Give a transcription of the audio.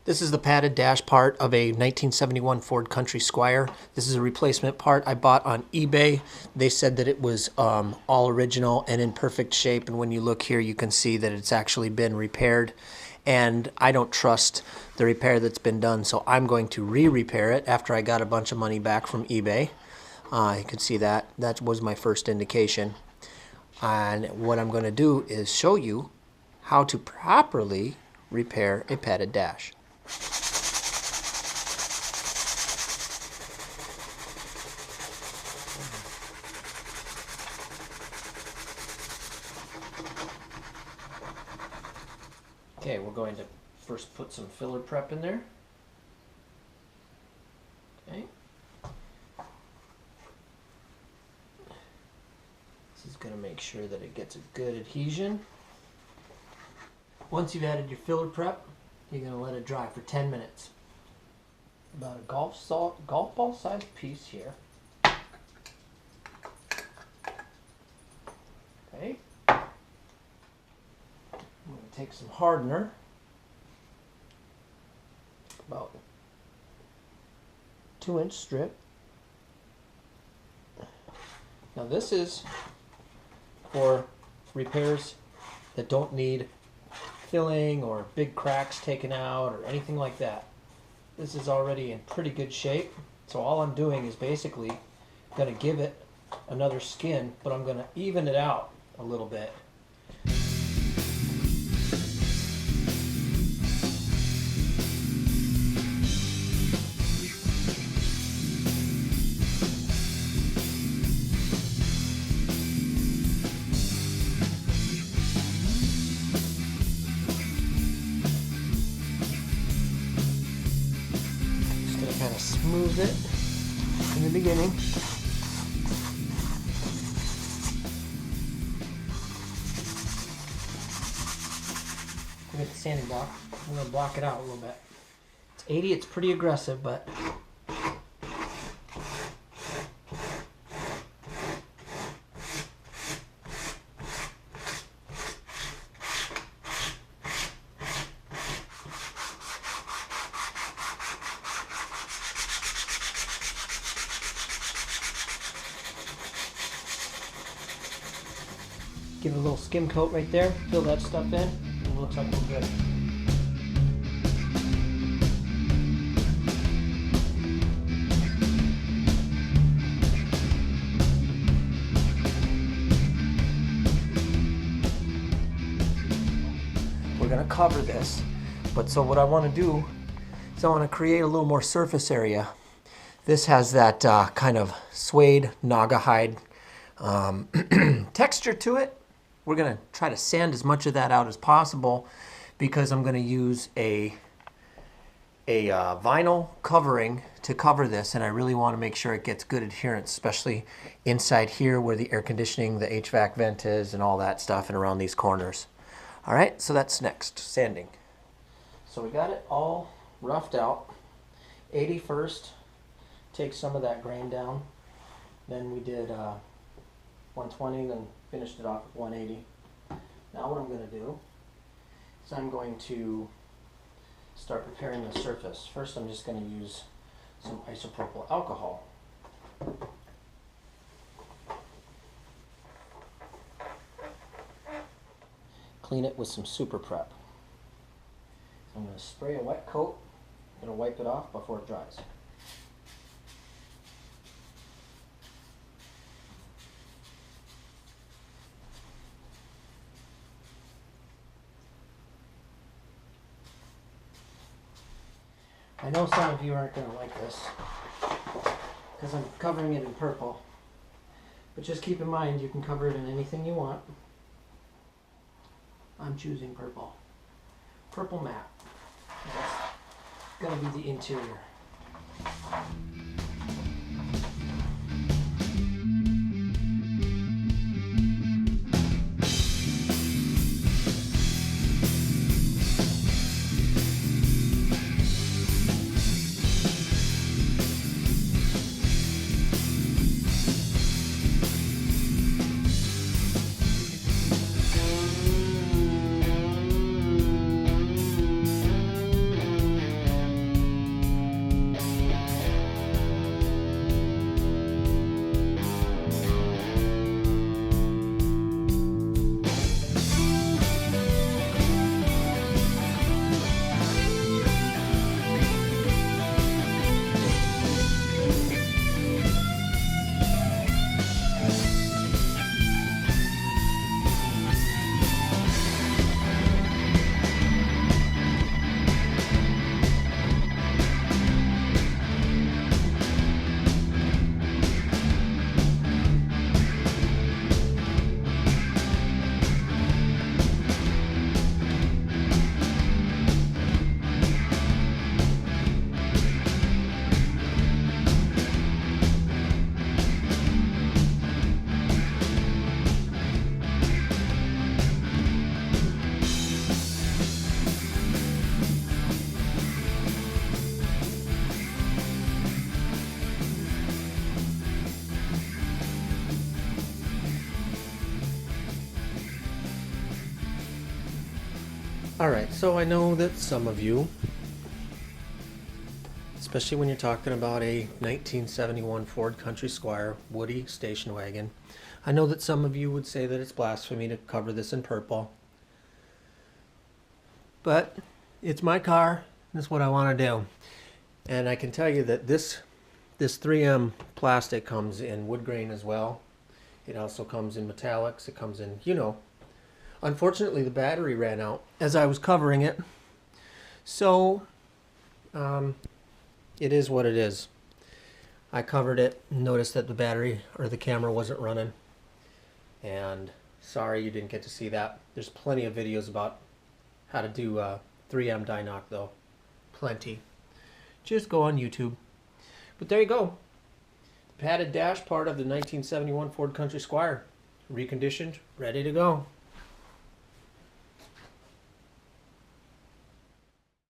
This is the padded dash part of a 1971 Ford Country Squire. This is a replacement part I bought on eBay. They said that it was all original and in perfect shape, and when you look here you can see that it's actually been repaired. And I don't trust the repair that's been done, so I'm going to re-repair it after I got a bunch of money back from eBay. You can see that. That was my first indication. And what I'm going to do is show you how to properly repair a padded dash. Okay, we're going to first put some filler prep in there. Okay. This is going to make sure that it gets a good adhesion. Once you've added your filler prep, you're going to let it dry for 10 minutes. About a golf ball sized piece here. Okay. I'm going to take some hardener, about 2-inch strip. Now this is for repairs that don't need filling or big cracks taken out or anything like that. This is already in pretty good shape, so all I'm doing is basically going to give it another skin, but I'm going to even it out a little bit. Kind of smooth it in the beginning. Look at the sanding block. I'm going to block it out a little bit. It's 80, it's pretty aggressive, but give it a little skim coat right there, fill that stuff in, and it looks like we're good. We're going to cover this, but so what I want to do is I want to create a little more surface area. This has that kind of suede Naugahyde texture to it. We're going to try to sand as much of that out as possible because I'm going to use a vinyl covering to cover this, and I really want to make sure it gets good adherence, especially inside here where the air conditioning, the HVAC vent is, and all that stuff, and around these corners. All right, so that's next, sanding. So we got it all roughed out. 80 first, take some of that grain down. Then we did 120, then finished it off with 180. Now what I'm going to do is I'm going to start preparing the surface. First I'm just going to use some isopropyl alcohol. Clean it with some super prep. I'm going to spray a wet coat. I'm going to wipe it off before it dries. I know some of you aren't going to like this because I'm covering it in purple, but just keep in mind you can cover it in anything you want. I'm choosing purple. Purple matte. That's going to be the interior. Alright, so I know that some of you, especially when you're talking about a 1971 Ford Country Squire Woody station wagon, I know that some of you would say that it's blasphemy to cover this in purple. But it's my car, that's what I want to do. And I can tell you that this 3M plastic comes in wood grain as well. It also comes in metallics, it comes in, you know. Unfortunately, the battery ran out as I was covering it. So, it is what it is. I covered it, noticed that the battery or the camera wasn't running. And sorry you didn't get to see that. There's plenty of videos about how to do 3M die knock though. Plenty. Just go on YouTube. But there you go. The padded dash part of the 1971 Ford Country Squire. Reconditioned, ready to go.